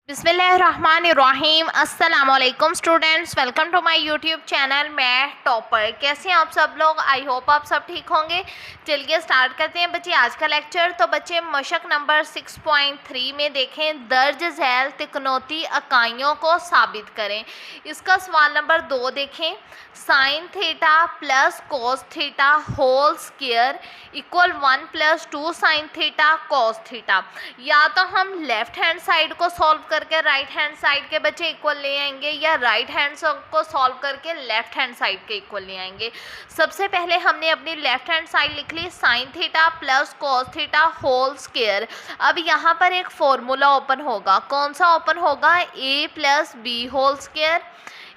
बिस्मिल्लाहिर्रहमानिर्रहीम। अस्सलाम वालेकुम students, welcome to my YouTube channel. मैं टॉपर। कैसे हैं आप सब लोग? आई होप आप सब ठीक होंगे। चलिए स्टार्ट करते हैं बच्चे आज का लेक्चर। तो बच्चे मशक नंबर 6.3 में देखें, दर्ज झैल तिकनौती इकाइयों को साबित करें। इसका सवाल नंबर 2 देखें, sine theta plus cos theta whole square equal 1 + 2 sine theta cos theta. या तो हम लेफ्ट हैंड साइड को सॉल्व करके राइट हैंड साइड के बच्चे इक्वल ले आएंगे, या राइट हैंड को सॉल्व करके लेफ्ट हैंड साइड के इक्वल ले आएंगे। सबसे पहले हमने अपनी लेफ्ट हैंड साइड लिख ली, sine theta plus cos theta whole square. अब यहाँ पर एक फॉर्मूला ओपन होगा। कौन सा ओपन होगा? a + b whole square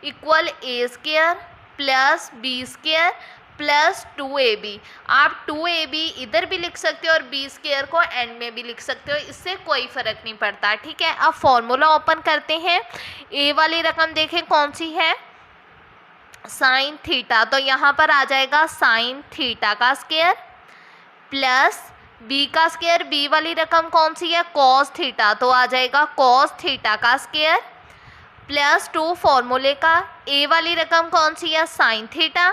equal a square plus b square plus 2ab। आप 2ab इधर भी लिख सकते हो और b स्क्वायर को एंड में भी लिख सकते हो, इससे कोई फ़र्क नहीं पड़ता। ठीक है, अब फॉर्मूला ओपन करते हैं। a वाली रकम देखें कौन सी है? Sine theta. तो यहाँ पर आ जाएगा साइन थीटा का स्क्वायर प्लस b का स्क्वायर। b वाली रकम कौन सी है? Cos theta. तो आ जाएगा कॉस थीटा का स्क्वायर प्लस 2 फॉर्मूले का। a वाली रकम कौन सी है? Sine theta.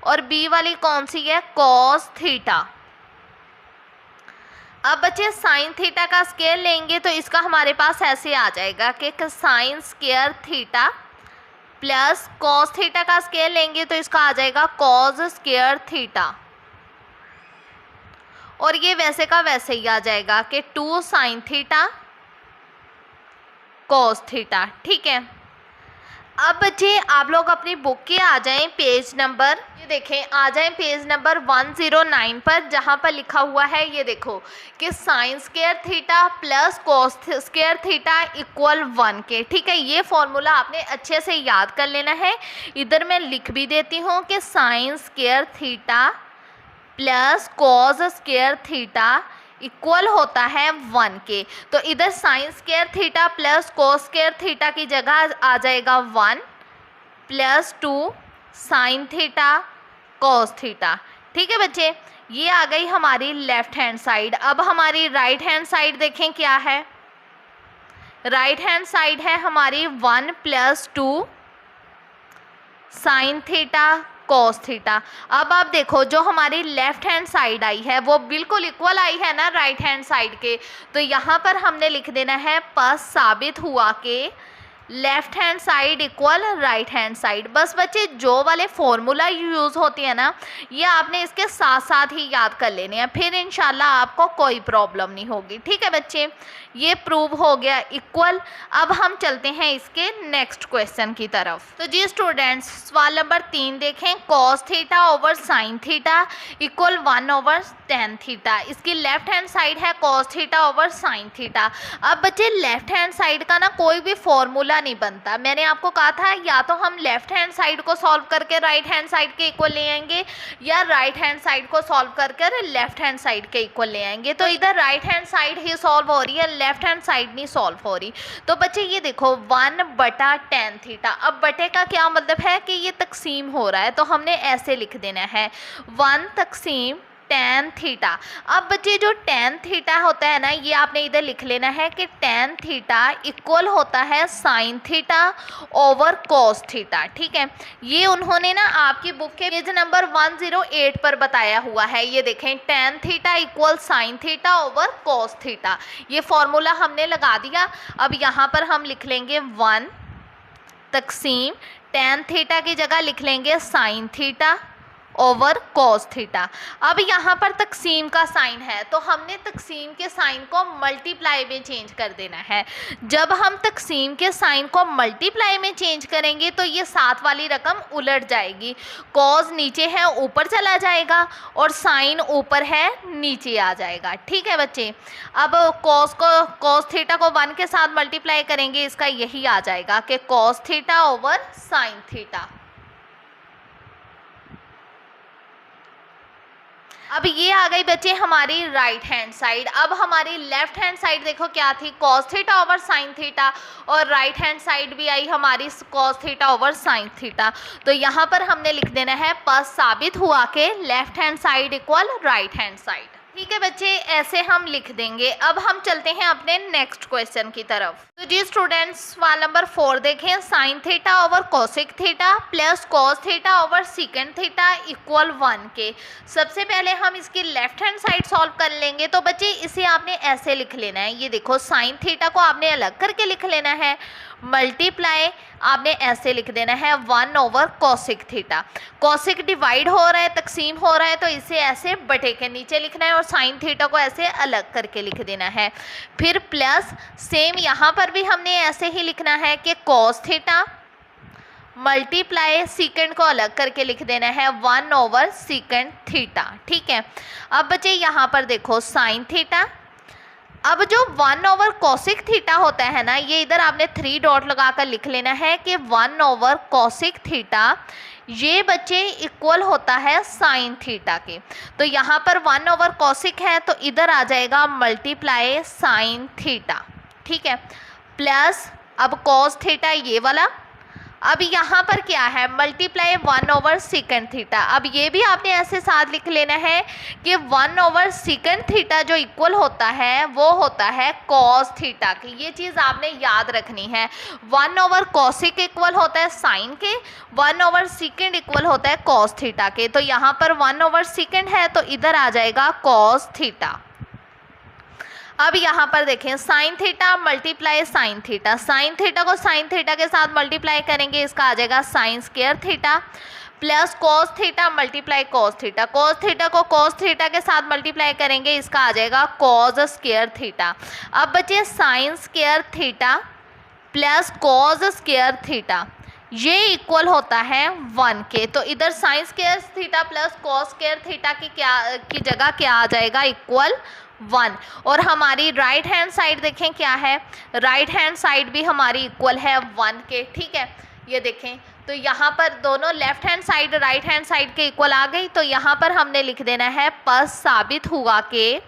और b वाली कौन सी है? Cos theta. अब बच्चे साइन थीटा का स्क्वायर लेंगे तो इसका हमारे पास ऐसे आ जाएगा कि sign square theta plus cos theta का स्क्वायर लेंगे तो इसका आ जाएगा कॉस स्क्वायर थीटा। और ये वैसे का वैसे ही आ जाएगा कि 2 साइन थीटा कॉस थीटा। ठीक है, अब बच्चे आप लोग अपनी बुक के आ जाएं पेज नंबर, ये देखें, आ जाएं पेज नंबर 109 पर, जहाँ पर लिखा हुआ है, ये देखो कि sign square theta plus cos square theta equal 1 के। ठीक है, ये फॉर्मूला आपने अच्छे से याद कर लेना है। इधर मैं लिख भी देती हूँ कि sign square theta plus cos square theta equal होता है 1 के। तो इधर sign square theta plus cos square theta की जगह आ जाएगा 1 + 2 साइन थीटा कोस थीटा। ठीक है बच्चे, ये आ गई हमारी लेफ्ट हैंड साइड। अब हमारी राइट हैंड साइड देखें क्या है? राइट हैंड साइड है हमारी 1 + 2 साइन थीटा कॉस थीटा। अब आप देखो जो हमारी लेफ्ट हैंड साइड आई है वो बिल्कुल इक्वल आई है ना राइट हैंड साइड के। तो यहाँ पर हमने लिख देना है बस साबित हुआ कि left hand side equal right hand side. बस बच्चे जो वाले फॉर्मूला यूज़ होती है ना, ये आपने इसके साथ साथ ही याद कर लेने हैं, फिर इंशाल्लाह आपको कोई प्रॉब्लम नहीं होगी। ठीक है बच्चे, ये प्रूव हो गया इक्वल। अब हम चलते हैं इसके नेक्स्ट क्वेश्चन की तरफ। तो जी स्टूडेंट्स, सवाल नंबर 3 देखें, cos theta over sine theta equal 1/tan theta. इसकी लेफ्ट हैंड साइड है cos theta over sine theta. अब बच्चे लेफ्ट हैंड साइड का ना कोई भी फॉर्मूला नहीं बनता। मैंने आपको कहा था या तो हम लेफ्ट हैंड साइड को सॉल्व करके राइट हैंड साइड के इक्वल ले आएंगे, या राइट हैंड साइड को सॉल्व करके लेफ्ट हैंड साइड के इक्वल ले आएंगे। तो इधर राइट हैंड साइड ही सॉल्व हो रही है, लेफ्ट हैंड साइड नहीं सॉल्व हो रही। तो बच्चे ये देखो 1/tan थीटा। अब बटे का क्या मतलब है कि ये तकसीम हो रहा है, तो हमने ऐसे लिख देना है 1 / tan थीटा। अब बच्चे जो tan थीटा होता है ना, ये आपने इधर लिख लेना है कि tan थीटा इक्वल होता है sign theta over cos theta. ठीक है, ये उन्होंने ना आपकी बुक के पेज नंबर 108 पर बताया हुआ है। ये देखें, tan theta equal sign theta over cos theta. ये फॉर्मूला हमने लगा दिया। अब यहाँ पर हम लिख लेंगे 1 तकसीम tan थीटा की जगह लिख लेंगे sign theta over cos theta. अब यहाँ पर तकसीम का साइन है तो हमने तकसीम के साइन को मल्टीप्लाई में चेंज कर देना है। जब हम तकसीम के साइन को मल्टीप्लाई में चेंज करेंगे तो ये साथ वाली रकम उलट जाएगी। कॉस नीचे है ऊपर चला जाएगा और साइन ऊपर है नीचे आ जाएगा। ठीक है बच्चे, अब कॉस थीटा को 1 के साथ मल्टीप्लाई करेंगे, इसका यही आ जाएगा कि cos theta over sine theta. अब ये आ गई बच्चे हमारी राइट हैंड साइड। अब हमारी लेफ्ट हैंड साइड देखो क्या थी? Cos theta over sine theta. और राइट हैंड साइड भी आई हमारी cos theta over sine theta. तो यहाँ पर हमने लिख देना है बस साबित हुआ कि left hand side equal right hand side. ठीक है बच्चे, ऐसे हम लिख देंगे। अब हम चलते हैं अपने नेक्स्ट क्वेश्चन की तरफ। तो जी स्टूडेंट्स, सवाल नंबर 4 देखें। Sine theta over cosec theta plus cos theta over secant theta equal 1 के। सबसे पहले हम इसकी लेफ्ट हैंड साइड सॉल्व कर लेंगे। तो बच्चे इसे आपने ऐसे लिख लेना है, ये देखो साइन थीटा को आपने अलग करके लिख लेना है, मल्टीप्लाई आपने ऐसे लिख देना है 1 over cosec theta. Cosec divide हो रहा है, तकसीम हो रहा है, तो इसे ऐसे बटे के नीचे लिखना है और साइन थीटा को ऐसे अलग करके लिख देना है। फिर प्लस सेम यहाँ पर भी हमने ऐसे ही लिखना है कि कॉस थीटा मल्टीप्लाई सीकेंड को अलग करके लिख देना है 1 ओवर सीकेंड थीटा। ठीक है, अब बच्चे यहाँ पर देखो साइन थीटा, अब जो 1 ओवर कोसेक थीटा होता है ना, ये इधर आपने 3 डॉट लगाकर लिख लेना है कि 1 ओवर कोसेक थीटा ये बच्चे इक्वल होता है साइन थीटा के। तो यहाँ पर 1 ओवर कोसेक है तो इधर आ जाएगा मल्टीप्लाई साइन थीटा। ठीक है, प्लस अब कॉस थीटा ये वाला, अब यहाँ पर क्या है मल्टीप्लाई 1 ओवर सीकेंड थीटा। अब ये भी आपने ऐसे साथ लिख लेना है कि 1 ओवर सीकेंड थीटा जो इक्वल होता है वो होता है कॉस थीटा की। ये चीज़ आपने याद रखनी है। 1 ओवर कॉसिक इक्वल होता है साइन के, 1 ओवर सीकेंड इक्वल होता है कॉस थीटा के। तो यहाँ पर 1 ओवर सीकेंड है तो इधर आ जाएगा कॉस थीटा। अब यहाँ पर देखें sine theta multiply sine theta, sine theta को साइन थीटा के साथ मल्टीप्लाई करेंगे, इसका आ जाएगा sign square theta, plus cos theta multiply cos theta, cos theta को कॉस थीटा के साथ मल्टीप्लाई करेंगे, इसका आ जाएगा कॉस स्क्वायर थीटा। अब बचे sign square theta plus cos square theta, ये इक्वल होता है 1 के। तो इधर sign square theta plus cos square theta की जगह क्या आ जाएगा इक्वल 1। और हमारी राइट हैंड साइड देखें क्या है, राइट हैंड साइड भी हमारी इक्वल है 1 के। ठीक है, ये देखें तो यहाँ पर दोनों left hand side right hand side के इक्वल आ गई। तो यहाँ पर हमने लिख देना है बस साबित हुआ कि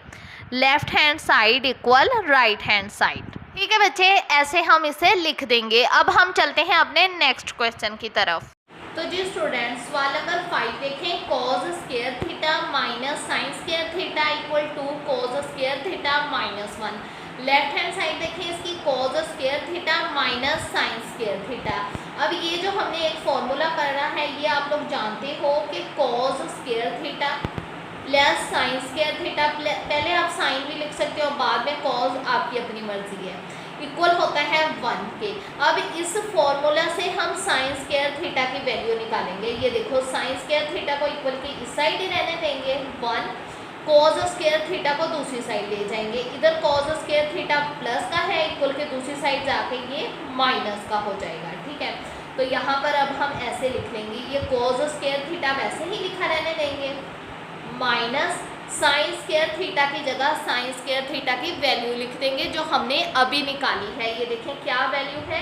left hand side equal right hand side. ठीक है बच्चे, ऐसे हम इसे लिख देंगे। अब हम चलते हैं अपने नेक्स्ट क्वेश्चन की तरफ। तो जी स्टूडेंट्स, सवाल नंबर 5 देखें। Cos square theta minus sine square theta equal to cos square theta minus 1। Left hand side देखें इसकी, cos square theta minus sine square theta. अब ये जो हमने एक फॉर्मूला पढ़ा है ये आप लोग जानते हो कि cos square theta plus sine square theta, पहले आप साइन भी लिख सकते हो बाद में कॉस, आपकी अपनी मर्जी है, इक्वल होता है 1 के। अब इस फॉर्मूला से हम साइन स्क्वायर थीटा की वैल्यू निकालेंगे। ये देखो साइन स्क्वायर थीटा को इक्वल की इस साइड ही रहने देंगे 1, कॉस स्क्वायर थीटा को दूसरी साइड ले जाएंगे। इधर कॉस स्क्वायर थीटा प्लस का है, इक्वल के दूसरी साइड जाके ये माइनस का हो जाएगा। ठीक है, तो यहाँ पर अब हम ऐसे लिख लेंगे, ये कॉस स्क्वायर थीटा वैसे ही लिखा रहने देंगे, माइनस साइन स्क्वायर थीटा की जगह साइन स्क्वायर थीटा की वैल्यू लिख देंगे जो हमने अभी निकाली है। ये देखें क्या वैल्यू है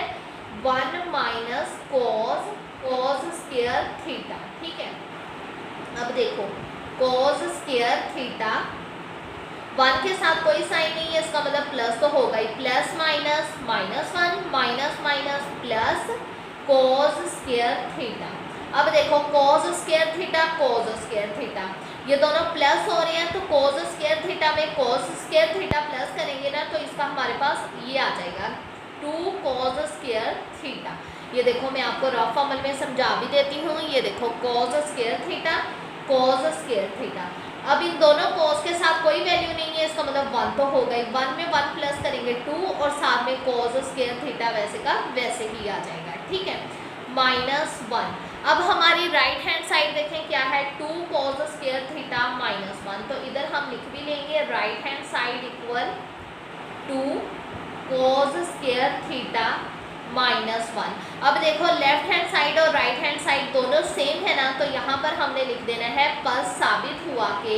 1 माइनस कॉस स्क्वायर थीटा। ठीक है, अब देखो कॉस स्क्वायर थीटा 1 के साथ कोई साइन नहीं है, इसका मतलब प्लस तो होगा ही, plus minus minus 1 minus minus plus cos square theta. अब देखो cos square theta cos square theta ये दोनों प्लस हो रहे हैं, तो कॉस स्क्वायर थीटा में कॉस स्क्वायर थीटा प्लस करेंगे ना तो इसका हमारे पास ये आ जाएगा 2 कॉस स्क्वायर थीटा। ये देखो मैं आपको रफ अमल में समझा भी देती हूँ। ये देखो cos square theta cos square theta, अब इन दोनों कॉस के साथ कोई वैल्यू नहीं है, इसका मतलब 1 तो हो गई, 1 में 1 प्लस करेंगे 2 और साथ में कॉस स्क्वायर थीटा वैसे का वैसे ही आ जाएगा। ठीक है, माइनस 1। अब हमारी राइट हैंड साइड देखें क्या है 2 कॉस स्क्वायर थीटा माइनस 1, तो इधर हम लिख भी लेंगे right hand side equal 2 cos square theta minus 1। अब देखो लेफ्ट हैंड साइड और राइट हैंड साइड दोनों सेम है ना, तो यहाँ पर हमने लिख देना है पर साबित हुआ कि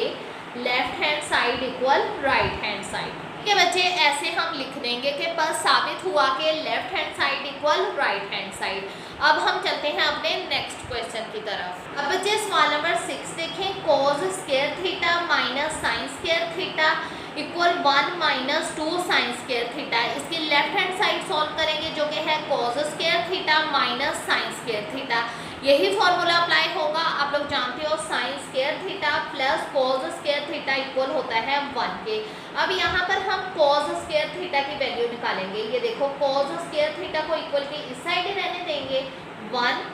left hand side equal right hand side. ठीक है बच्चे, ऐसे हम लिख देंगे कि पर साबित हुआ कि left hand side equal right hand side. अब हम चलते हैं अपने नेक्स्ट क्वेश्चन की तरफ। अब बच्चे सवाल नंबर 6 देखें। Cos square theta minus sine square theta equal 1 minus 2 sine square theta. इसकी लेफ्ट हैंड साइड सॉल्व करेंगे जो कि है cos square theta minus sine square theta, यही फॉर्मूला अप्लाई होगा। आप लोग जानते हो sign square theta plus cos square theta equal होता है 1 के। अब यहाँ पर हम कॉस स्क्वायर थीटा की वैल्यू निकालेंगे। ये देखो कॉस स्क्वायर थीटा को इक्वल के इस साइड ही रहने देंगे 1।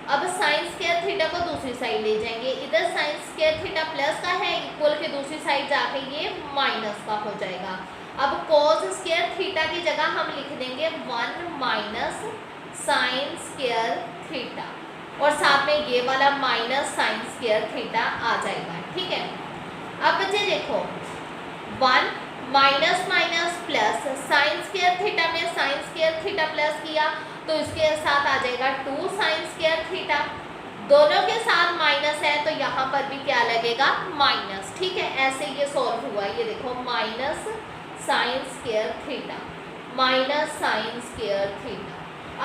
अब साइन स्क्वायर थीटा को दूसरी साइड ले जाएंगे, इधर साइन स्क्वायर थीटा प्लस का है, इक्वल के दूसरी साइड जाके ये माइनस का हो जाएगा। अब कॉस स्क्वायर थीटा की जगह हम लिख देंगे 1 माइनस साइन स्क्वायर थीटा, और साथ में ये वाला माइनस साइन स्क्वायर थीटा आ जाएगा। ठीक है, अब बच्चे देखो 1 minus minus plus, sine square theta में साइन स्क्वायर थीटा प्लस किया तो इसके साथ आ जाएगा 2 साइन स्क्वायर थीटा, दोनों के साथ माइनस है तो यहाँ पर भी क्या लगेगा माइनस। ठीक है, ऐसे ये सॉल्व हुआ। ये देखो minus sine square theta minus sine square theta.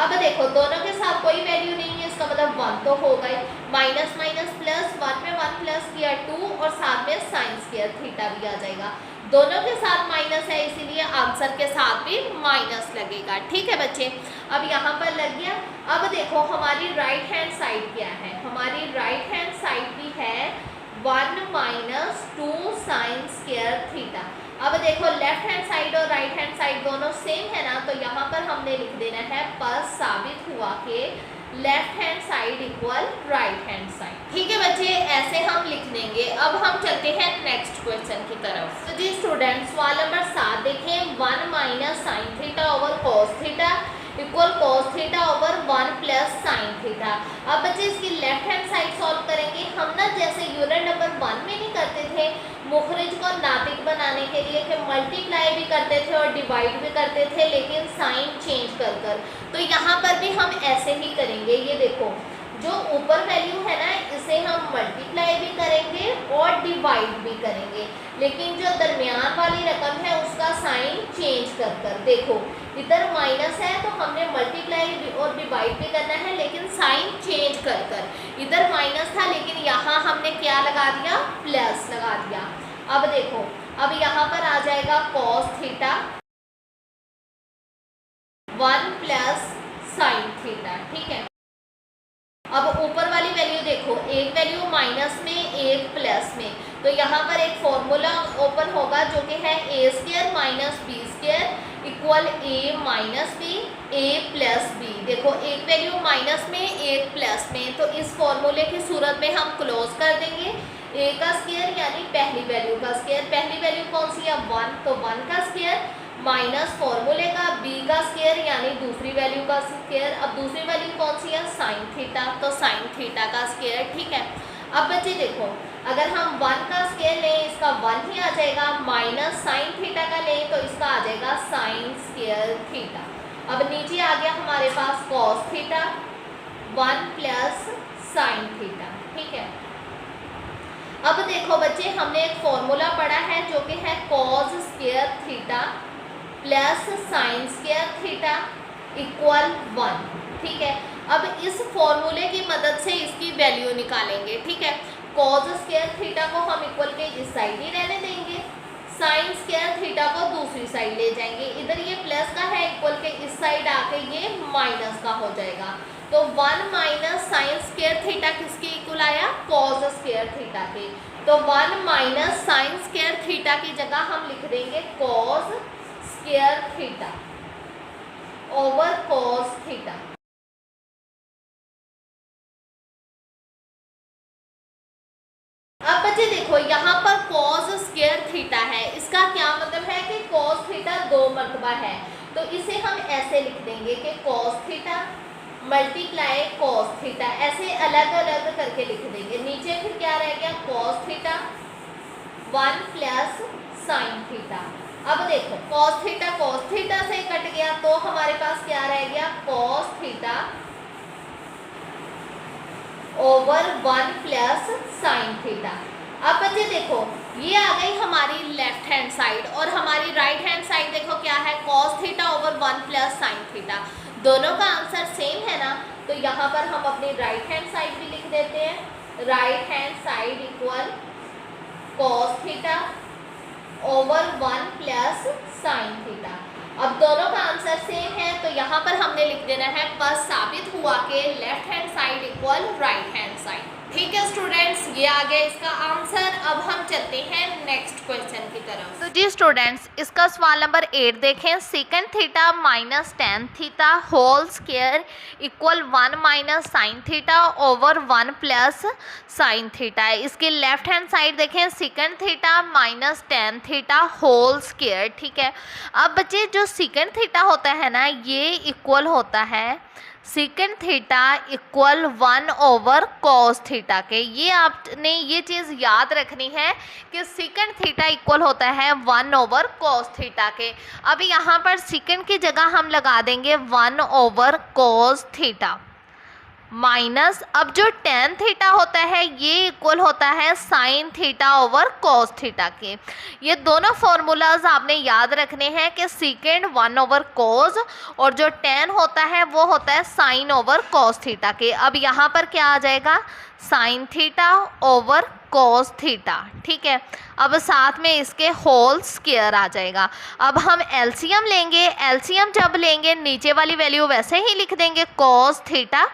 अब देखो दोनों के साथ कोई वैल्यू नहीं है, इसका मतलब 1 तो हो गई, माइनस माइनस प्लस, 1 में 1 प्लस किया 2, और साथ में साइन स्क्वायर थीटा भी आ जाएगा। दोनों के साथ माइनस है इसीलिए आंसर के साथ भी माइनस लगेगा। ठीक है बच्चे, अब यहाँ पर लग गया। अब देखो हमारी राइट हैंड साइड क्या है, हमारी राइट हैंड साइड भी है 1 माइनस 2 साइन स्क्वायर थीटा। अब देखो लेफ्ट हैंड साइड और राइट हैंड साइड दोनों सेम है ना, तो यहाँ पर हमने लिख देना है पर साबित हुआ कि left hand side equal right hand side. ठीक है बच्चे, ऐसे हम लिख देंगे। अब हम चलते हैं नेक्स्ट क्वेश्चन की तरफ। तो जी स्टूडेंट सवाल नंबर 7 देखें, 1 minus sine theta over cos theta equal cos theta over 1 plus sine theta. अब बच्चे इसकी लेफ्ट हैंड साइड सॉल्व करेंगे हम ना, जैसे यूनिट नंबर 1 में नहीं करते थे मुखरिज को नातिक बनाने के लिए कि मल्टीप्लाई भी करते थे और डिवाइड भी करते थे, लेकिन साइन चेंज कर कर, तो यहाँ पर भी हम ऐसे ही करेंगे। ये देखो जो ऊपर वैल्यू है ना इसे हम मल्टीप्लाई भी करेंगे और डिवाइड भी करेंगे, लेकिन जो दरमियान वाली रकम है उसका साइन चेंज कर कर। देखो इधर माइनस है तो हमने मल्टीप्लाई और डिवाइड भी करना है, लेकिन साइन चेंज कर कर। इधर माइनस था लेकिन यहाँ हमने क्या लगा दिया, प्लस लगा दिया। अब देखो अब यहाँ पर आ जाएगा cos theta 1 plus sine theta. ठीक है, अब ऊपर वाली वैल्यू देखो, एक वैल्यू माइनस में एक प्लस में, तो यहाँ पर एक फॉर्मूला ओपन होगा जो कि है a square minus b square equal a minus b a plus b. देखो एक वैल्यू माइनस में एक प्लस में, तो इस फॉर्मूले की सूरत में हम क्लोज कर देंगे ए का स्क्वायर यानी पहली वैल्यू का स्क्वायर। पहली वैल्यू कौन सी है 1, तो 1 का स्क्वायर माइनस फॉर्मूले का बी का स्क्वायर यानी दूसरी वैल्यू का स्क्वायर। अब दूसरी वैल्यू कौन सी है साइन थीटा, तो साइन थीटा का स्क्वायर। ठीक है, अब बच्चे देखो अगर हम 1 का स्क्वायर लें इसका 1 ही आ जाएगा, माइनस साइन थीटा का लें तो इसका आ जाएगा साइन स्क्वायर थीटा। अब नीचे आ गया हमारे पास cos theta 1 plus sine theta. ठीक है, अब देखो बच्चे हमने एक फॉर्मूला पढ़ा है जो कि है cos square theta plus sine square theta equal 1। ठीक है, अब इस फॉर्मूले की मदद से इसकी वैल्यू निकालेंगे। ठीक है, कॉस स्क्वायर थीटा को हम इक्वल के इस साइड ही रहने देंगे, साइन स्क्वायर थीटा को दूसरी साइड ले जाएंगे, इधर ये प्लस का है इक्वल के इस साइड आके ये माइनस का हो जाएगा। तो 1 माइनस साइन स्क्वायर थीटा किसके इक्वल आया, कॉस स्क्वायर थीटा के। तो 1 माइनस साइन स्क्वायर थीटा की जगह हम लिख देंगे cos square theta over cos theta. अब बच्चे देखो यहाँ पर कॉस स्क्वायर थीटा है, इसका क्या मतलब है कि कॉस थीटा 2 मरतबा है, तो इसे हम ऐसे लिख देंगे कि cos theta multiply cos theta, ऐसे अलग अलग करके लिख देंगे। नीचे फिर क्या रह गया cos theta 1 plus sine theta. अब देखो कॉस थीटा से कट गया तो हमारे पास क्या रह गया cos theta over 1 plus sine theta. अब बच्चे देखो ये आ गई हमारी लेफ्ट हैंड साइड, और हमारी राइट हैंड साइड देखो क्या है cos theta over 1 plus sine theta. दोनों का आंसर सेम है ना, तो यहाँ पर हम अपनी राइट हैंड साइड भी लिख देते हैं, right hand side equal cos theta over 1 plus sine theta. अब दोनों का आंसर सेम है, तो यहाँ पर हमने लिख देना है पर साबित हुआ कि left hand side equal right hand side. ठीक है स्टूडेंट्स, ये आ गया इसका आंसर। अब हम चलते हैं नेक्स्ट क्वेश्चन की तरफ। तो जी स्टूडेंट्स, इसका सवाल नंबर 8 देखें। Secant theta minus tan theta whole square equal 1 minus sine theta over 1 plus sine theta है। इसके लेफ्ट हैंड साइड देखें, secant theta minus tan theta whole square. ठीक है, अब बच्चे जो सेकंड थीटा होता है ना, ये इक्वल होता है second theta equal 1 over cos theta के। ये आपने ये चीज़ याद रखनी है कि सेकंड थीटा इक्वल होता है 1 ओवर कॉस थीटा के। अब यहाँ पर सेकंड की जगह हम लगा देंगे 1 ओवर कॉस थीटा माइनस, अब जो टेन थीटा होता है ये इक्वल होता है sign theta over cos theta के। ये दोनों फॉर्मूलाज आपने याद रखने हैं कि सीकेंड 1 ओवर कॉस और जो टेन होता है वो होता है साइन ओवर कॉस थीटा के। अब यहाँ पर क्या आ जाएगा, sign theta over cos theta. ठीक है, अब साथ में इसके होल स्क्वायर आ जाएगा। अब हम एलसीएम लेंगे, एलसीएम जब लेंगे नीचे वाली वैल्यू वैसे ही लिख देंगे कॉस थीटा।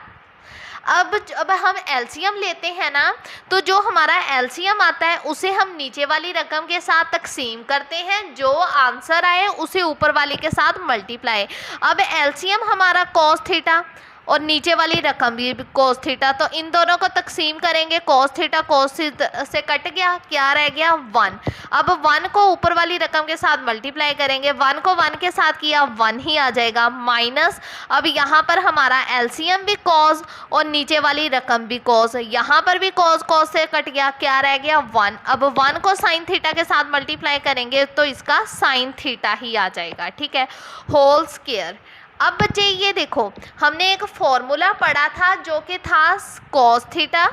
अब हम एलसीएम लेते हैं ना, तो जो हमारा एलसीएम आता है उसे हम नीचे वाली रकम के साथ तकसीम करते हैं, जो आंसर आए उसे ऊपर वाली के साथ मल्टीप्लाई। अब एलसीएम हमारा कॉस थीटा और नीचे वाली रकम भी कॉस थीटा, तो इन दोनों को तकसीम करेंगे, कॉस थीटा कॉस से कट गया, क्या रह गया 1। अब 1 को ऊपर वाली रकम के साथ मल्टीप्लाई करेंगे, 1 को 1 के साथ किया 1 ही आ जाएगा माइनस। अब यहाँ पर हमारा एलसीएम भी कॉस और नीचे वाली रकम भी कॉस, यहाँ पर भी कॉस कॉस से कट गया, क्या रह गया 1। अब 1 को साइन थीटा के साथ मल्टीप्लाई करेंगे तो इसका साइन थीटा ही आ जाएगा। ठीक है, होल स्क्वायर। अब बच्चे ये देखो, हमने एक फॉर्मूला पढ़ा था जो कि था cos theta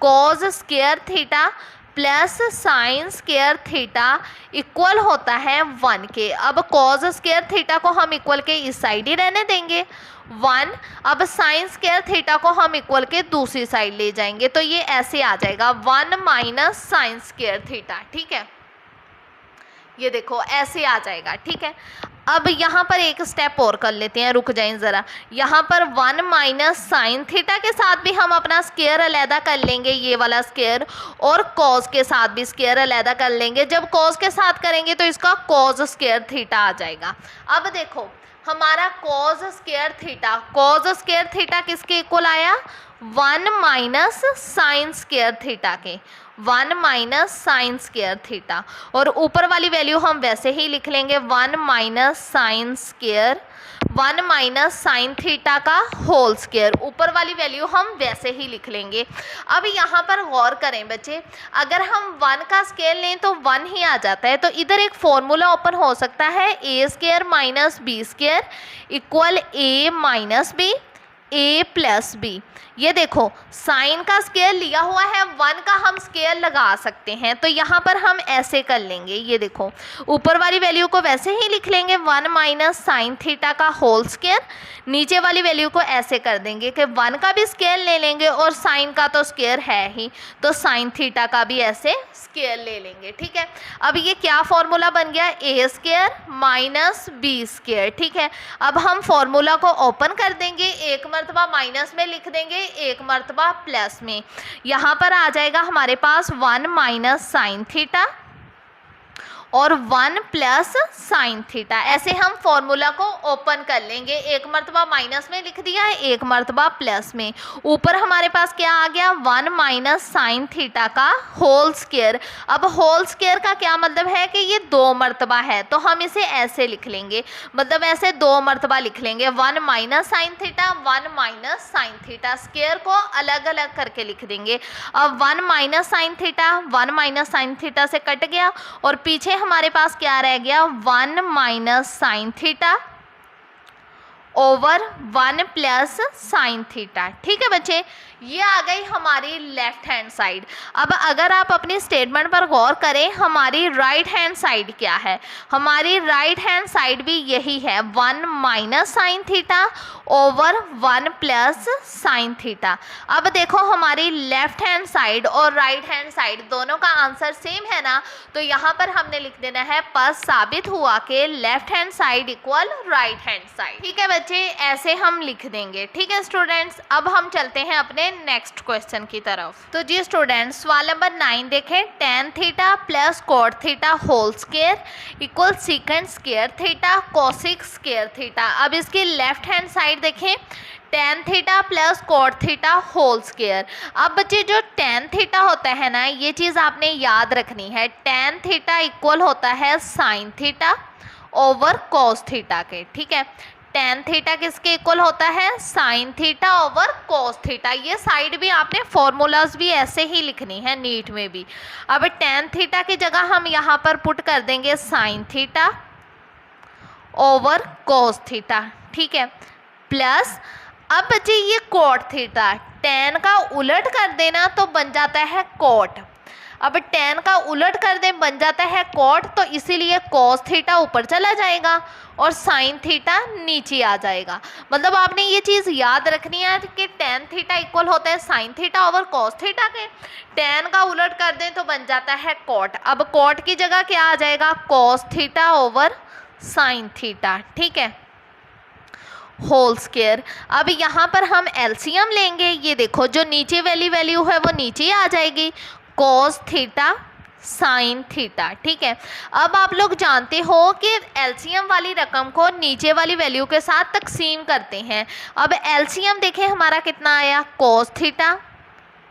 cos square theta plus sine square theta equal होता है 1 के। अब कॉस स्क्वायर थीटा को हम इक्वल के इस साइड ही रहने देंगे 1। अब साइन स्क्वायर थीटा को हम इक्वल के दूसरी साइड ले जाएंगे, तो ये ऐसे आ जाएगा 1 माइनस साइन स्क्वायर थीटा। ठीक है, ये देखो ऐसे आ जाएगा। ठीक है, अब यहाँ पर एक स्टेप और कर लेते हैं, रुक जाएं ज़रा। यहाँ पर 1 माइनस साइन थीटा के साथ भी हम अपना स्क्वायर अलहदा कर लेंगे, ये वाला स्क्वायर, और कॉस के साथ भी स्क्वायर अलहदा कर लेंगे। जब कॉस के साथ करेंगे तो इसका कॉस स्क्वायर थीटा आ जाएगा। अब देखो हमारा कॉस स्क्वायर थीटा किसके इक्वल आया, 1 माइनस साइन स्क्वायर थीटा के, 1 माइनस साइन स्क्वायर थीटा, और ऊपर वाली वैल्यू हम वैसे ही लिख लेंगे 1 minus sine square 1 minus sine theta का होल स्क्वायर, ऊपर वाली वैल्यू हम वैसे ही लिख लेंगे। अब यहाँ पर गौर करें बच्चे, अगर हम 1 का स्क्वायर लें तो 1 ही आ जाता है, तो इधर एक फॉर्मूला ओपन हो सकता है a square minus b square equal a minus b a plus b. ये देखो साइन का स्क्वायर लिया हुआ है, 1 का हम स्क्वायर लगा सकते हैं, तो यहाँ पर हम ऐसे कर लेंगे। ये देखो ऊपर वाली वैल्यू को वैसे ही लिख लेंगे 1 माइनस साइन थीटा का होल स्क्वायर, नीचे वाली वैल्यू को ऐसे कर देंगे कि 1 का भी स्क्वायर ले लेंगे और साइन का तो स्क्वायर है ही, तो साइन थीटा का भी ऐसे स्क्वायर ले लेंगे। ठीक है, अब ये क्या फॉर्मूला बन गया, ए स्क्वायर माइनस बी स्क्वायर। ठीक है, अब हम फॉर्मूला को ओपन कर देंगे, एक मरतबा माइनस में लिख देंगे, एक मरतबा प्लस में। यहाँ पर आ जाएगा हमारे पास 1 माइनस साइन थीटा और 1 प्लस साइन थीटा। ऐसे हम फॉर्मूला को ओपन कर लेंगे, एक मरतबा माइनस में लिख दिया है, एक मरतबा प्लस में। ऊपर हमारे पास क्या आ गया, 1 माइनस साइन थीटा का होल स्क्वायर। अब होल स्क्वायर का क्या मतलब है कि ये 2 मरतबा है, तो हम इसे ऐसे लिख लेंगे, मतलब ऐसे 2 मरतबा लिख लेंगे, 1 minus sine theta 1 minus sine theta, square को अलग अलग करके लिख देंगे। अब 1 minus sine theta 1 minus sine theta से कट गया और पीछे हमारे पास क्या रह गया, 1 minus sine theta over 1 plus sine theta. ठीक है बच्चे, ये आ गई हमारी लेफ्ट हैंड साइड। अब अगर आप अपनी स्टेटमेंट पर गौर करें, हमारी राइट हैंड साइड क्या है? हमारी राइट हैंड साइड भी यही है, 1 minus sine theta over 1 plus sine theta. अब देखो हमारी लेफ्ट हैंड साइड और राइट हैंड साइड दोनों का आंसर सेम है ना, तो यहाँ पर हमने लिख देना है पस साबित हुआ कि left hand side equal right hand side. ठीक है बच्चे, ऐसे हम लिख देंगे। ठीक है स्टूडेंट्स, अब हम चलते हैं अपने नेक्स्ट क्वेश्चन की तरफ। तो जी स्टूडेंट्स, सवाल नंबर 9 देखें, tan theta plus cot theta whole square equal secant square theta cosec square theta. अब इसकी लेफ्ट हैंड साइड देखें, tan theta plus cot theta whole square. अब बच्चे जो tan थीटा होता है ना, ये चीज़ आपने याद रखनी है, tan थीटा इक्वल होता है sign theta over cos theta के। ठीक है, tan थीटा किसके इक्वल होता है? Sign theta over cos theta. ये साइड भी आपने फॉर्मूलाज भी ऐसे ही लिखनी है नीट में भी। अब tan थीटा की जगह हम यहाँ पर पुट कर देंगे sign theta over cos theta. ठीक है, प्लस अब बच्चे ये कॉट थीटा, tan का उलट कर देना तो बन जाता है कॉट। अब tan का उलट कर दे बन जाता है कॉट, तो इसीलिए cos थीटा ऊपर चला जाएगा और sin थीटा नीचे आ जाएगा। मतलब आपने ये चीज़ याद रखनी है कि tan थीटा इक्वल होता है sin theta over cos theta के। tan का उलट कर दें तो बन जाता है cot। अब cot की जगह क्या आ जाएगा? cos theta over sin theta. ठीक है, होल स्क्वायर। अब यहाँ पर हम एलसीएम लेंगे। ये देखो जो नीचे वाली वैल्यू है वो नीचे आ जाएगी, cos थीटा साइन थीटा। ठीक है, अब आप लोग जानते हो कि एलसीएम वाली रकम को नीचे वाली वैल्यू के साथ तकसीम करते हैं। अब एलसीएम देखें हमारा कितना आया, cos थीटा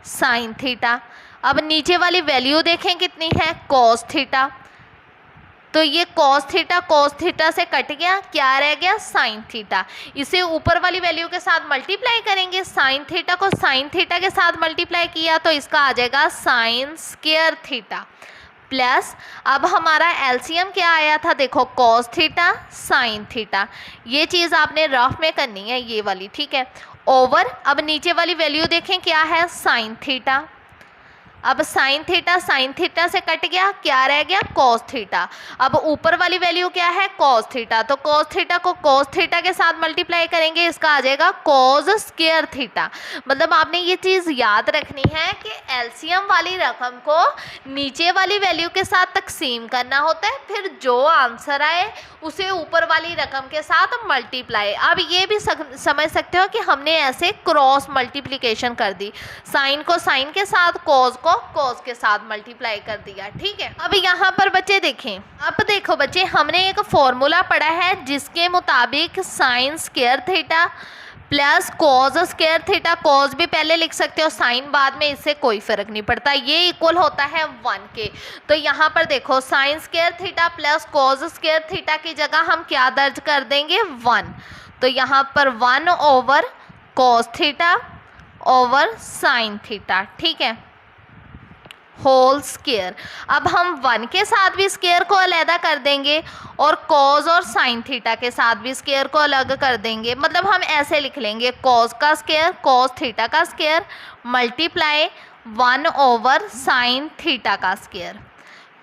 साइन थीटा। अब नीचे वाली वैल्यू देखें कितनी है, cos थीटा। तो ये cos थीटा से कट गया, क्या रह गया? Sine theta. इसे ऊपर वाली वैल्यू के साथ मल्टीप्लाई करेंगे, साइन थीटा को साइन थीटा के साथ मल्टीप्लाई किया तो इसका आ जाएगा साइन स्क्वायर थीटा। प्लस अब हमारा एलसीएम क्या आया था, देखो cos थीटा साइन थीटा। ये चीज़ आपने रफ में करनी है ये वाली। ठीक है, ओवर अब नीचे वाली वैल्यू देखें क्या है, साइन थीटा। अब साइन थीटा से कट गया, क्या रह गया? cos theta. अब ऊपर वाली वैल्यू क्या है, cos थीटा। तो cos थीटा को cos थीटा के साथ मल्टीप्लाई करेंगे, इसका आ जाएगा cos स्क्वायर थीटा। मतलब आपने ये चीज़ याद रखनी है कि एलसीएम वाली रकम को नीचे वाली वैल्यू के साथ तकसीम करना होता है, फिर जो आंसर आए उसे ऊपर वाली रकम के साथ मल्टीप्लाई। अब ये भी समझ सकते हो कि हमने ऐसे क्रॉस मल्टीप्लिकेशन कर दी, साइन को साइन के साथ, cos को cos के साथ मल्टीप्लाई कर दिया। ठीक है, अब यहाँ पर बच्चे देखें, अब देखो बच्चे हमने एक फॉर्मूला पढ़ा है जिसके मुताबिक sign square theta plus cos square theta, cos भी पहले लिख सकते हो, साइन बाद में, इससे कोई फर्क नहीं पड़ता, ये इक्वल होता है 1 के। तो यहाँ पर देखो sign square theta plus cos square theta की जगह हम क्या दर्ज कर देंगे, 1। तो यहाँ पर 1 over cos theta over sign theta. ठीक है, होल स्क्वायर। अब हम 1 के साथ भी स्क्वायर को अलग कर देंगे और cos और साइन थीटा के साथ भी स्क्वायर को अलग कर देंगे। मतलब हम ऐसे लिख लेंगे, cos का स्क्वायर cos थीटा का square multiply 1 over sine theta का स्क्वायर।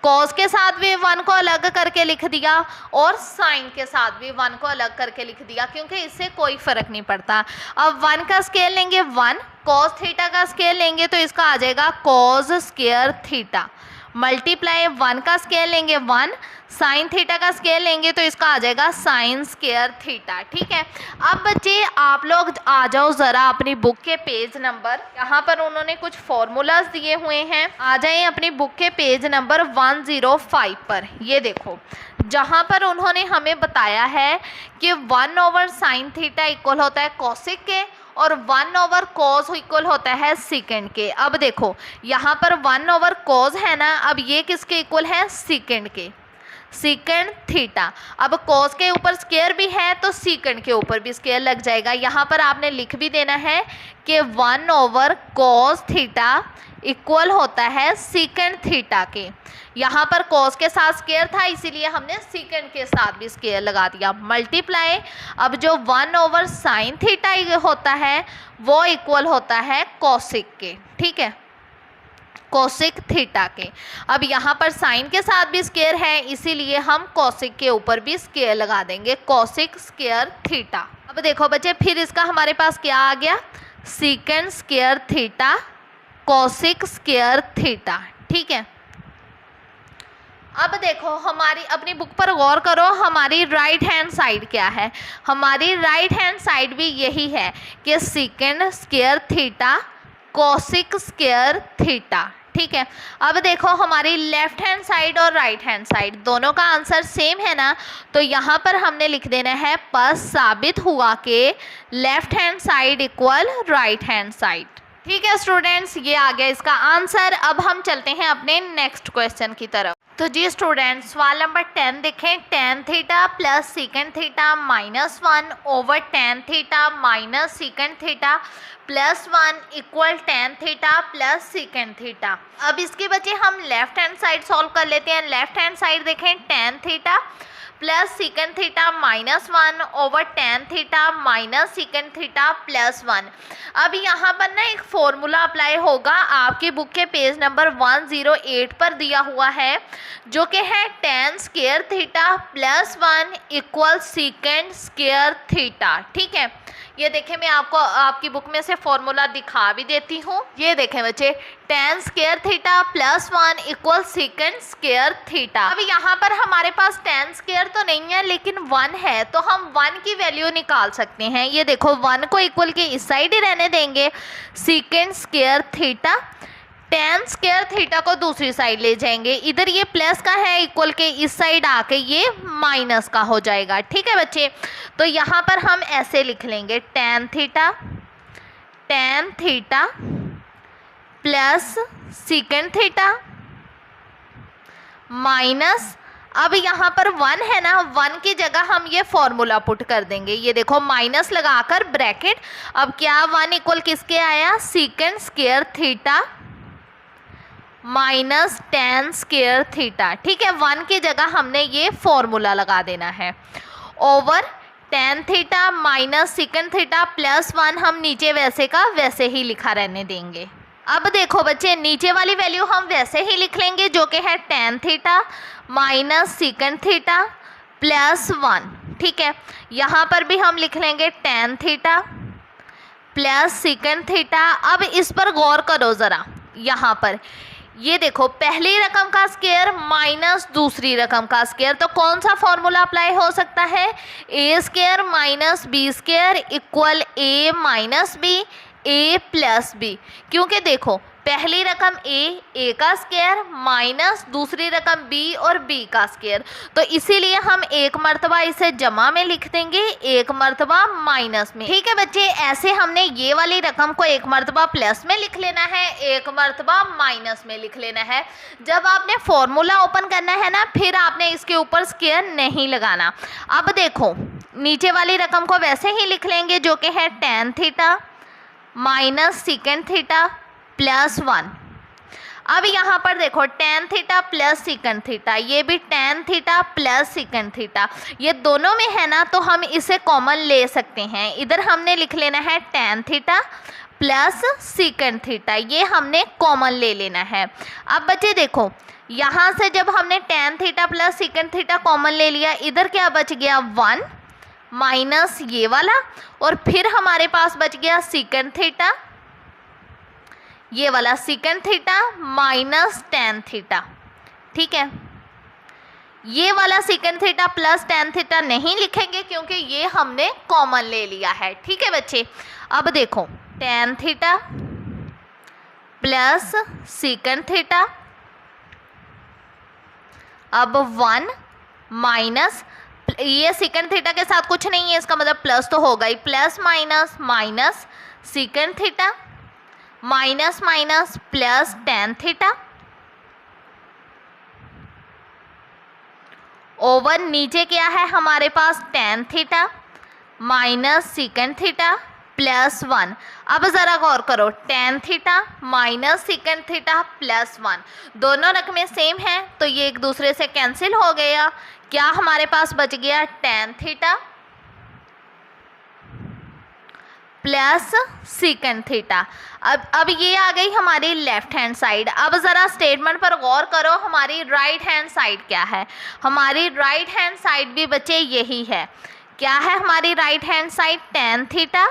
cos के साथ भी 1 को अलग करके लिख दिया और साइन के साथ भी 1 को अलग करके लिख दिया, क्योंकि इससे कोई फ़र्क नहीं पड़ता। अब 1 का स्केल लेंगे 1, cos थीटा का स्केल लेंगे तो इसका आ जाएगा cos स्क्वायर थीटा मल्टीप्लाई 1 का स्केल लेंगे 1, साइन थीटा का स्केल लेंगे तो इसका आ जाएगा साइन स्क्वायर थीटा। ठीक है, अब बच्चे आप लोग आ जाओ ज़रा अपनी बुक के पेज नंबर, यहाँ पर उन्होंने कुछ फॉर्मूलाज दिए हुए हैं, आ जाएं अपनी बुक के पेज नंबर 105 पर। ये देखो जहाँ पर उन्होंने हमें बताया है कि 1 ओवर साइन थीटा इक्वल होता है कोसिक के और 1 ओवर कॉस इक्वल होता है सीकेंड के। अब देखो यहाँ पर 1 ओवर कॉस है ना, अब ये किसके इक्वल है, सीकेंड के, सीकेंड थीटा। अब कॉस के ऊपर स्क्वायर भी है तो सीकेंड के ऊपर भी स्क्वायर लग जाएगा। यहाँ पर आपने लिख भी देना है कि 1 ओवर कॉस थीटा इक्वल होता है सीकेंड थीटा के। यहाँ पर कॉस के साथ स्क्वायर था इसीलिए हमने सीकेंड के साथ भी स्क्वायर लगा दिया, मल्टीप्लाई। अब जो 1 साइन थीटा होता है वो इक्वल होता है कोसिक के, ठीक है, कोसिक थीटा के। अब यहाँ पर साइन के साथ भी स्क्वायर है इसीलिए हम कोसिक के ऊपर भी स्क्वायर लगा देंगे, कोसिक स्क्वायर थीटा। अब देखो बच्चे, फिर इसका हमारे पास क्या आ गया, secant square theta cosec square theta, ठीक है। अब देखो हमारी अपनी बुक पर गौर करो, हमारी राइट हैंड साइड क्या है, हमारी राइट हैंड साइड भी यही है कि secant square theta cosec square theta, ठीक है। अब देखो हमारी लेफ्ट हैंड साइड और राइट हैंड साइड दोनों का आंसर सेम है ना, तो यहाँ पर हमने लिख देना है बस साबित हुआ कि left hand side equal right hand side, ठीक है स्टूडेंट्स, ये आ गया इसका आंसर। अब हम चलते हैं अपने नेक्स्ट क्वेश्चन की तरफ। तो जी स्टूडेंट्स, सवाल नंबर 10 देखें, tan theta plus सीकेंड theta -1 over tan theta minus secant theta +1 equal tan theta plus secant theta. अब इसके बच्चे हम लेफ्ट हैंड साइड सॉल्व कर लेते हैं। लेफ्ट हैंड साइड देखें, tan theta plus सीकेंड theta -1 over tan theta minus secant theta +1। अब यहाँ पर ना एक फॉर्मूला अप्लाई होगा, आपकी बुक के पेज नंबर 108 पर दिया हुआ है, जो कि है tan square theta +1 equal secant square theta, ठीक है। ये देखें, मैं आपको आपकी बुक में से फॉर्मूला दिखा भी देती हूँ। ये देखें बच्चे, tan square theta +1 equal secant square theta. अब यहाँ पर हमारे पास tan स्क्वायर तो नहीं है लेकिन 1 है, तो हम 1 की वैल्यू निकाल सकते हैं। ये देखो 1 को इक्वल के इस साइड ही रहने देंगे, secant square theta, tan square theta को दूसरी साइड ले जाएंगे, इधर ये प्लस का है इक्वल के इस साइड आके ये माइनस का हो जाएगा, ठीक है बच्चे। तो यहाँ पर हम ऐसे लिख लेंगे tan theta plus सीकेंड theta minus, अब यहाँ पर 1 है ना, 1 की जगह हम ये फॉर्मूला पुट कर देंगे। ये देखो माइनस लगाकर ब्रैकेट, अब क्या 1 इक्वल किसके आया, secant square theta minus tan square theta, ठीक है। 1 की जगह हमने ये फॉर्मूला लगा देना है, over tan theta minus secant theta +1 हम नीचे वैसे का वैसे ही लिखा रहने देंगे। अब देखो बच्चे, नीचे वाली वैल्यू हम वैसे ही लिख लेंगे जो कि है tan theta minus secant theta +1, ठीक है। यहाँ पर भी हम लिख लेंगे tan theta plus secant theta. अब इस पर गौर करो ज़रा, यहाँ पर ये देखो पहली रकम का स्क्वायर माइनस दूसरी रकम का स्क्वायर, तो कौन सा फॉर्मूला अप्लाई हो सकता है, a square minus b square equal a minus b a plus b, क्योंकि देखो पहली रकम a का स्क्वायर माइनस दूसरी रकम b और b का स्क्वायर, तो इसीलिए हम एक मर्तबा इसे जमा में लिख देंगे, एक मर्तबा माइनस में, ठीक है बच्चे। ऐसे हमने ये वाली रकम को एक मर्तबा प्लस में लिख लेना है, एक मर्तबा माइनस में लिख लेना है। जब आपने फॉर्मूला ओपन करना है ना, फिर आपने इसके ऊपर स्क्वायर नहीं लगाना। अब देखो नीचे वाली रकम को वैसे ही लिख लेंगे जो कि है tan theta minus secant theta +1। अब यहाँ पर देखो tan theta plus secant theta, ये भी tan theta plus secant theta, ये दोनों में है ना, तो हम इसे कॉमन ले सकते हैं। इधर हमने लिख लेना है tan theta plus secant theta, ये हमने कॉमन ले लेना है। अब बच्चे देखो, यहाँ से जब हमने tan theta plus secant theta common ले लिया, इधर क्या बच गया 1 माइनस ये वाला, और फिर हमारे पास बच गया सीकेंड थीटा, ये वाला सीकेंड थीटा माइनस tan थीटा, ठीक है। ये वाला secant theta plus tan theta नहीं लिखेंगे क्योंकि ये हमने कॉमन ले लिया है, ठीक है बच्चे। अब देखो tan theta plus secant theta, अब 1 माइनस, ये सीकेंड थीटा के साथ कुछ नहीं है, इसका मतलब प्लस तो होगा ही, plus minus minus secant theta minus minus plus tan theta, over नीचे क्या है हमारे पास tan theta minus secant theta +1। अब ज़रा गौर करो, tan theta minus secant theta +1, दोनों रकमें सेम हैं तो ये एक दूसरे से कैंसिल हो गया। क्या हमारे पास बच गया? tan theta plus second theta. अब ये आ गई हमारी लेफ्ट हैंड साइड। अब ज़रा स्टेटमेंट पर गौर करो, हमारी राइट हैंड साइड क्या है? हमारी राइट हैंड साइड भी बच्चे यही है। क्या है हमारी right hand side? tan theta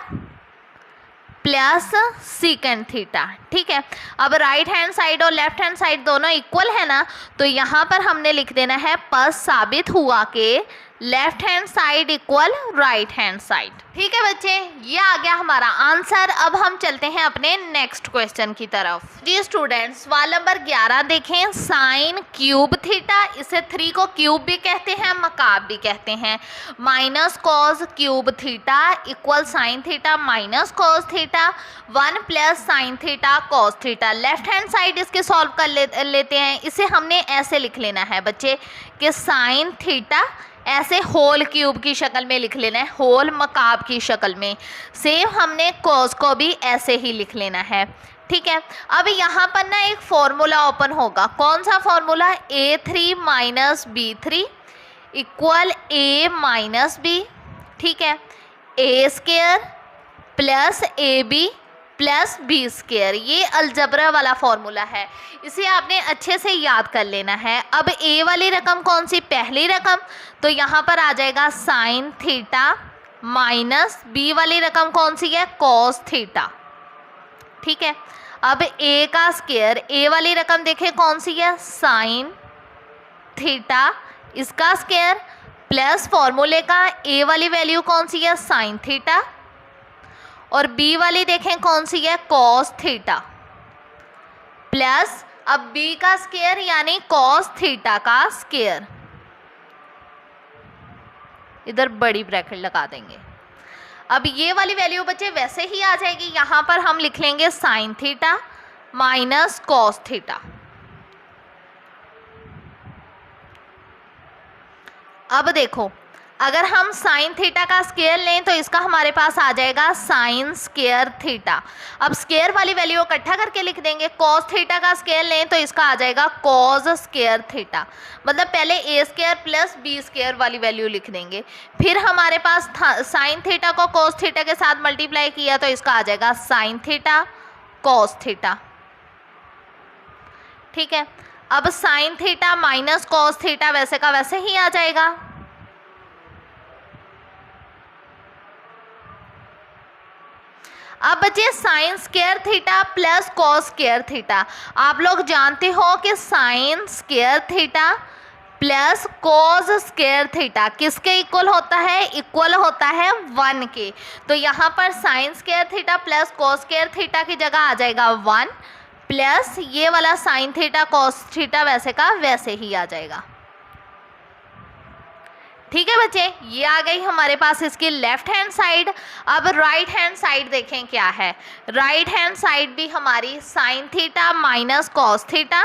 plus second theta. ठीक है, अब राइट हैंड साइड और लेफ्ट हैंड साइड दोनों इक्वल है ना, तो यहाँ पर हमने लिख देना है पस साबित हुआ कि left hand side equal right hand side. ठीक है बच्चे, ये आ गया हमारा आंसर। अब हम चलते हैं अपने नेक्स्ट क्वेश्चन की तरफ। जी स्टूडेंट्स, सवाल नंबर 11 देखें। साइन क्यूब थीटा, इसे 3 को क्यूब भी कहते हैं, मकाब भी कहते हैं, minus cos cube theta equal sine theta minus cos theta 1 plus sine theta cos theta. Left hand side इसके सॉल्व कर लेते हैं। इसे हमने ऐसे लिख लेना है बच्चे कि साइन थीटा ऐसे होल क्यूब की शक्ल में लिख लेना है, होल मकाब की शक्ल में। सेम हमने कॉस को भी ऐसे ही लिख लेना है। ठीक है, अब यहाँ पर ना एक फॉर्मूला ओपन होगा। कौन सा formula? a3 minus b3 equal a minus b। ठीक है, a square plus ab plus b square, ये अलजबरा वाला फॉर्मूला है, इसे आपने अच्छे से याद कर लेना है। अब ए वाली रकम कौन सी? पहली रकम, तो यहाँ पर आ जाएगा साइन थीटा माइनस बी वाली रकम कौन सी है? Cos theta. ठीक है, अब ए का स्क्वायर, ए वाली रकम देखें कौन सी है? साइन थीटा, इसका स्क्वायर प्लस फॉर्मूले का ए वाली वैल्यू कौन सी है? साइन थीटा, और बी वाली देखें कौन सी है? कॉस थीटा, प्लस अब बी का स्क्वायर यानी कॉस थीटा का स्क्वायर, इधर बड़ी ब्रैकेट लगा देंगे। अब ये वाली वैल्यू बच्चे वैसे ही आ जाएगी, यहाँ पर हम लिख लेंगे sine theta minus cos theta. अब देखो, अगर हम साइन थीटा का स्क्वायर लें तो इसका हमारे पास आ जाएगा साइन स्क्वायर थीटा। अब स्क्वायर वाली वैल्यू इकट्ठा करके लिख देंगे। कॉस थीटा का स्क्वायर लें तो इसका आ जाएगा कॉस स्क्वायर थीटा, मतलब पहले ए स्क्वायर प्लस बी स्क्वायर वाली वैल्यू लिख देंगे। फिर हमारे पास साइन थीटा को कॉस थीटा के साथ मल्टीप्लाई किया तो इसका आ जाएगा साइन थीटा कॉस थीटा। ठीक है, अब sine theta minus cos theta वैसे का वैसे ही आ जाएगा। अब बचे sign square theta plus cos square theta. आप लोग जानते हो कि sign square theta plus cos square theta किसके इक्वल होता है? इक्वल होता है 1 के। तो यहाँ पर sign square theta plus cos square theta की जगह आ जाएगा 1 प्लस ये वाला साइन थीटा कॉस थीटा वैसे का वैसे ही आ जाएगा। ठीक है बच्चे, ये आ गई हमारे पास इसकी लेफ्ट हैंड साइड। अब राइट हैंड साइड देखें क्या है। राइट हैंड साइड भी हमारी sine theta minus cos theta,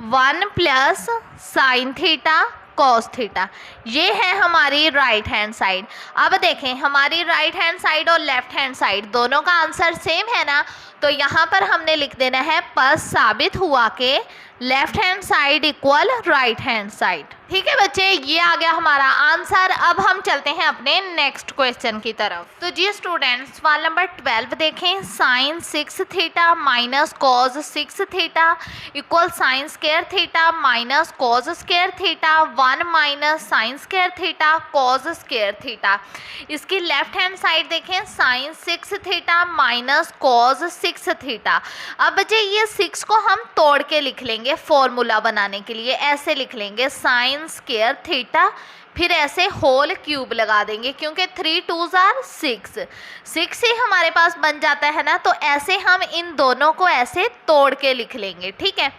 one plus sine theta cos theta, ये है हमारी राइट हैंड साइड। अब देखें, हमारी राइट हैंड साइड और लेफ्ट हैंड साइड दोनों का आंसर सेम है ना, तो यहाँ पर हमने लिख देना है पस साबित हुआ कि left hand side equal right hand side. ठीक है बच्चे, ये आ गया हमारा आंसर। अब हम चलते हैं अपने नेक्स्ट क्वेश्चन की तरफ। तो जी स्टूडेंट्स, सवाल नंबर 12 देखें। Sine 6 theta minus cos 6 theta equal sine square theta minus cos square theta 1 minus sine square theta cos square theta. इसकी लेफ्ट हैंड साइड देखें, sine 6 theta minus cos 6 theta. अब बच्चे ये 6 को हम तोड़ के लिख लेंगे फॉर्मूला बनाने के लिए। ऐसे लिख लेंगे साइन स्क्वायर थीटा, फिर ऐसे होल क्यूब लगा देंगे क्योंकि 3 2s are 6 ही हमारे पास बन जाता है ना, तो ऐसे हम इन दोनों को ऐसे तोड़ के लिख लेंगे। ठीक है,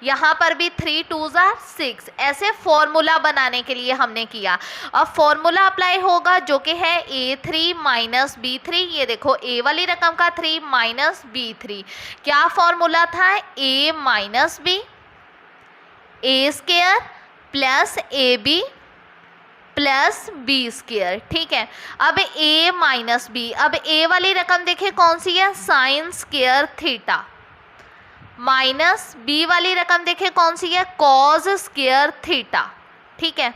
यहाँ पर भी 3 2s are 6, ऐसे फॉर्मूला बनाने के लिए हमने किया। अब फॉर्मूला अप्लाई होगा जो कि है a3 माइनस b3। ये देखो, a वाली रकम का 3 माइनस b3, क्या फॉर्मूला था? a minus b, a square plus a b plus b square. ठीक है, अब a माइनस बी, अब a वाली रकम देखिए कौन सी है, sine square theta, minus b वाली रकम देखिए कौन सी है, कॉस स्क्वायर थीटा। ठीक है,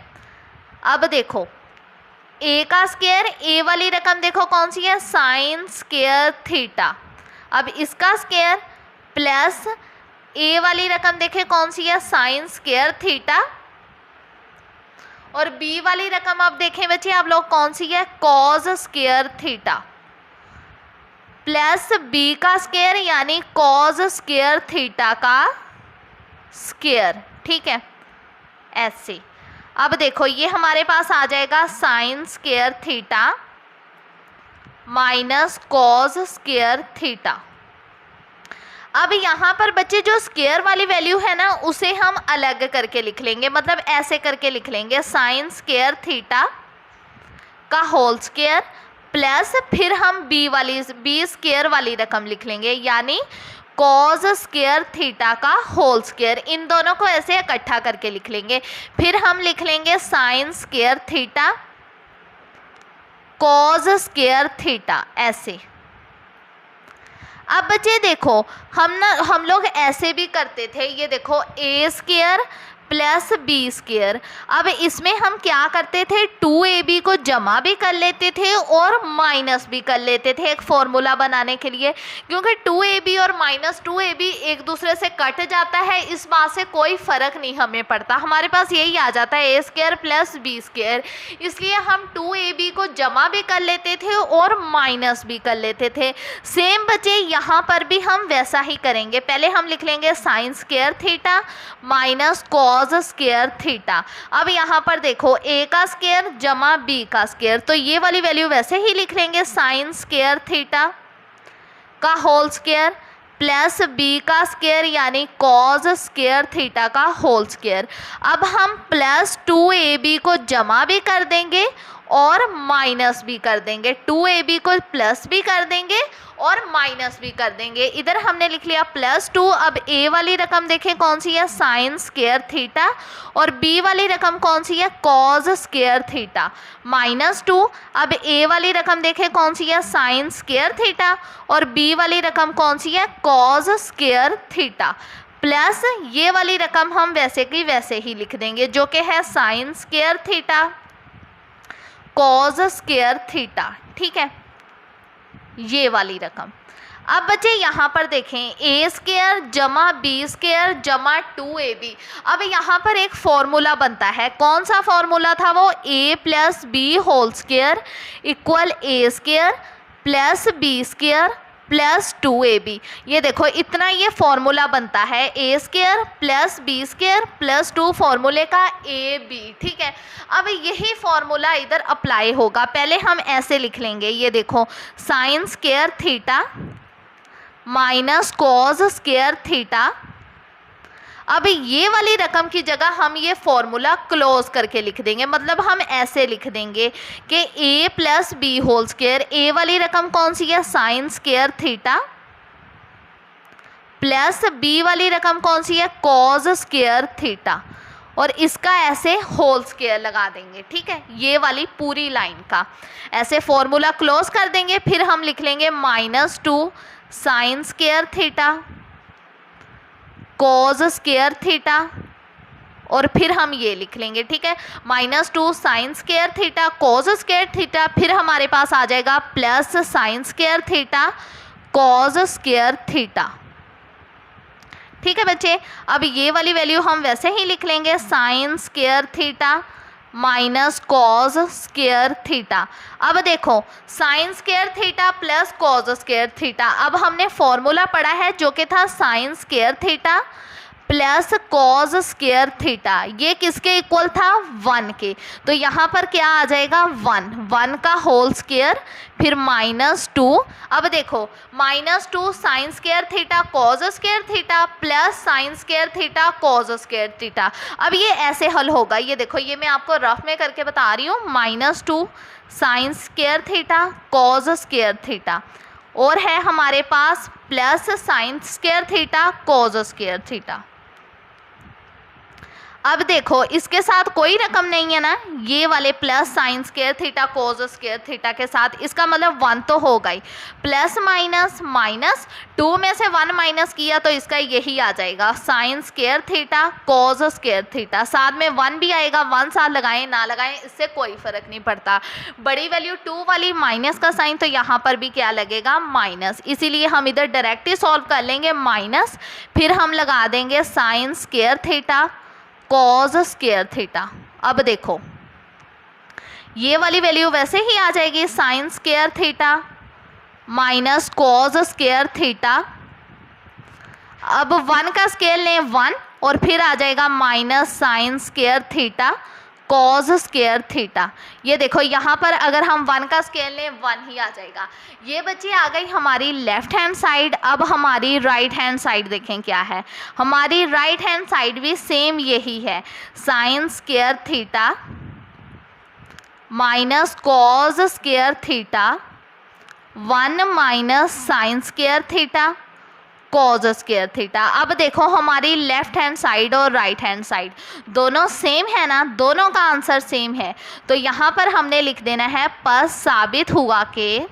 अब देखो a का स्क्वायर, a वाली रकम देखो कौन सी है, साइन स्क्वायर थीटा, अब इसका स्क्वायर प्लस a वाली रकम देखिए कौन सी है, साइन स्क्वायर थीटा, और b वाली रकम अब देखें बच्चे आप लोग कौन सी है, cos square theta, plus b का स्क्वायर यानी कॉस स्क्वायर थीटा का स्क्वायर। ठीक है, ऐसे। अब देखो ये हमारे पास आ जाएगा sign square theta minus cos square theta. अब यहाँ पर बच्चे जो स्क्वायर वाली वैल्यू है ना उसे हम अलग करके लिख लेंगे, मतलब ऐसे करके लिख लेंगे, साइन स्क्वायर थीटा का होल स्क्वायर प्लस फिर हम बी स्क्वायर वाली रकम लिख लेंगे, यानी कॉस स्क्वायर थीटा का होल स्क्वायर। इन दोनों को ऐसे इकट्ठा करके लिख लेंगे, फिर हम लिख लेंगे sign square theta cos square theta, ऐसे। अब बच्चे देखो हम लोग ऐसे भी करते थे, ये देखो ए स्क्वायर प्लस बी स्क्वायर। अब इसमें हम क्या करते थे, 2ab को जमा भी कर लेते थे और माइनस भी कर लेते थे एक फॉर्मूला बनाने के लिए, क्योंकि 2ab और माइनस 2ab एक दूसरे से कट जाता है, इस बात से कोई फ़र्क नहीं हमें पड़ता, हमारे पास यही आ जाता है a square plus b square. इसलिए हम 2ab को जमा भी कर लेते थे और माइनस भी कर लेते थे। सेम बच्चे यहाँ पर भी हम वैसा ही करेंगे, पहले हम लिख लेंगे sign square theta minus cos square theta. अब यहाँ पर देखो a का स्क्वायर जमा b का स्क्वायर, तो ये वाली वैल्यू वैसे ही लिख लेंगे, साइन स्क्वायर थीटा का होल स्क्वायर प्लस b का स्क्वायर यानी कॉस स्क्वायर थीटा का होल स्क्वायर। अब हम प्लस 2ab को जमा भी कर देंगे और माइनस भी कर देंगे, 2ab को प्लस भी कर देंगे और माइनस भी कर देंगे। इधर हमने लिख लिया +2। अब a वाली रकम देखें कौन सी है, साइन स्क्वायर थीटा, और b वाली रकम कौन सी है, कॉस स्क्वायर थीटा -2। अब a वाली रकम देखें कौन सी है, साइन स्क्वायर थीटा, और b वाली रकम कौन सी है, कॉस स्क्वायर थीटा, प्लस ये वाली रकम हम वैसे की वैसे ही लिख देंगे जो कि है sine square theta cos square theta. ठीक है, ये वाली रकम। अब बच्चे यहाँ पर देखें ए स्क्वायर जमा बी स्क्वायर जमा 2ab। अब यहाँ पर एक फॉर्मूला बनता है, कौन सा फॉर्मूला था वो, a plus b whole square equal a square plus b square plus 2ab। ये देखो इतना ये फॉर्मूला बनता है, a square plus b square plus 2 फॉर्मूले का ab। ठीक है, अब यही फॉर्मूला इधर अप्लाई होगा, पहले हम ऐसे लिख लेंगे, ये देखो sign square theta minus cos square theta. अब ये वाली रकम की जगह हम ये फॉर्मूला क्लोज करके लिख देंगे, मतलब हम ऐसे लिख देंगे कि a plus b whole square, a वाली रकम कौन सी है, sine square theta, plus b वाली रकम कौन सी है, कॉस स्क्वायर थीटा, और इसका ऐसे होल स्क्वायर लगा देंगे। ठीक है, ये वाली पूरी लाइन का ऐसे फॉर्मूला क्लोज कर देंगे। फिर हम लिख लेंगे -2 sine square theta cos square theta, और फिर हम ये लिख लेंगे। ठीक है, -2 sine square theta cos square theta, फिर हमारे पास आ जाएगा plus sine square theta cos square theta. ठीक है बच्चे, अब ये वाली वैल्यू हम वैसे ही लिख लेंगे, sign square theta minus cos square theta. अब देखो sign square theta plus cos square theta, अब हमने फॉर्मूला पढ़ा है जो कि था sign square theta plus cos square theta, ये किसके इक्वल था, 1 के, तो यहाँ पर क्या आ जाएगा, 1 का होल स्क्वायर फिर -2। अब देखो -2 sine square theta cos square theta plus sine square theta cos square theta. अब ये ऐसे हल होगा, ये देखो ये मैं आपको रफ में करके बता रही हूँ, -2 sine square theta cos square theta, और है हमारे पास plus sine square theta cos square theta. अब देखो इसके साथ कोई रकम नहीं है ना, ये वाले plus sine square theta cos square theta के साथ, इसका मतलब 1 तो हो गई, प्लस माइनस माइनस 2 में से 1 माइनस किया तो इसका यही आ जाएगा sign square theta cos square theta, साथ में 1 भी आएगा, 1 साथ लगाएं ना लगाएं इससे कोई फर्क नहीं पड़ता। बड़ी वैल्यू 2 वाली माइनस का साइन तो यहाँ पर भी क्या लगेगा माइनस, इसीलिए हम इधर डायरेक्ट ही सॉल्व कर लेंगे माइनस, फिर हम लगा देंगे sign square theta cos square theta. अब देखो ये वाली वैल्यू वैसे ही आ जाएगी sign square theta minus cos square theta. अब 1 का स्केल लें 1 और फिर आ जाएगा minus sine square theta cos square theta. ये देखो यहाँ पर अगर हम 1 का स्केल लें 1 ही आ जाएगा। ये बच्चे आ गई हमारी लेफ्ट हैंड साइड। अब हमारी राइट हैंड साइड देखें क्या है। हमारी राइट हैंड साइड भी सेम यही है, sine square theta minus cos square theta 1 minus sine square theta cos square theta. अब देखो हमारी लेफ्ट हैंड साइड और राइट हैंड साइड दोनों सेम है ना, दोनों का आंसर सेम है, तो यहाँ पर हमने लिख देना है पर साबित हुआ कि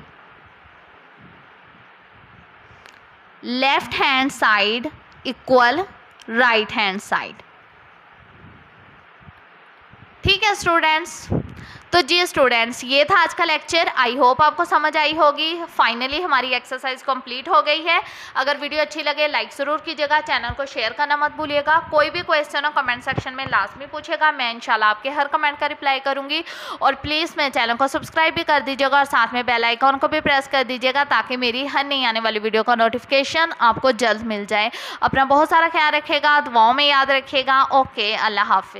left hand side equal right hand side. ठीक है स्टूडेंट्स, तो जी स्टूडेंट्स ये था आज का लेक्चर। आई होप आपको समझ आई होगी। फाइनली हमारी एक्सरसाइज कंप्लीट हो गई है। अगर वीडियो अच्छी लगे लाइक ज़रूर कीजिएगा, चैनल को शेयर करना मत भूलिएगा। कोई भी क्वेश्चन हो कमेंट सेक्शन में लास्ट में पूछेगा, मैं इंशाल्लाह आपके हर कमेंट का रिप्लाई करूंगी। और प्लीज़ मेरे चैनल को सब्सक्राइब भी कर दीजिएगा और साथ में बेल आइकॉन को भी प्रेस कर दीजिएगा ताकि मेरी हर नई आने वाली वीडियो का नोटिफिकेशन आपको जल्द मिल जाए। अपना बहुत सारा ख्याल रखिएगा, दुआओं में याद रखिएगा। ओके, अल्लाह हाफिज़।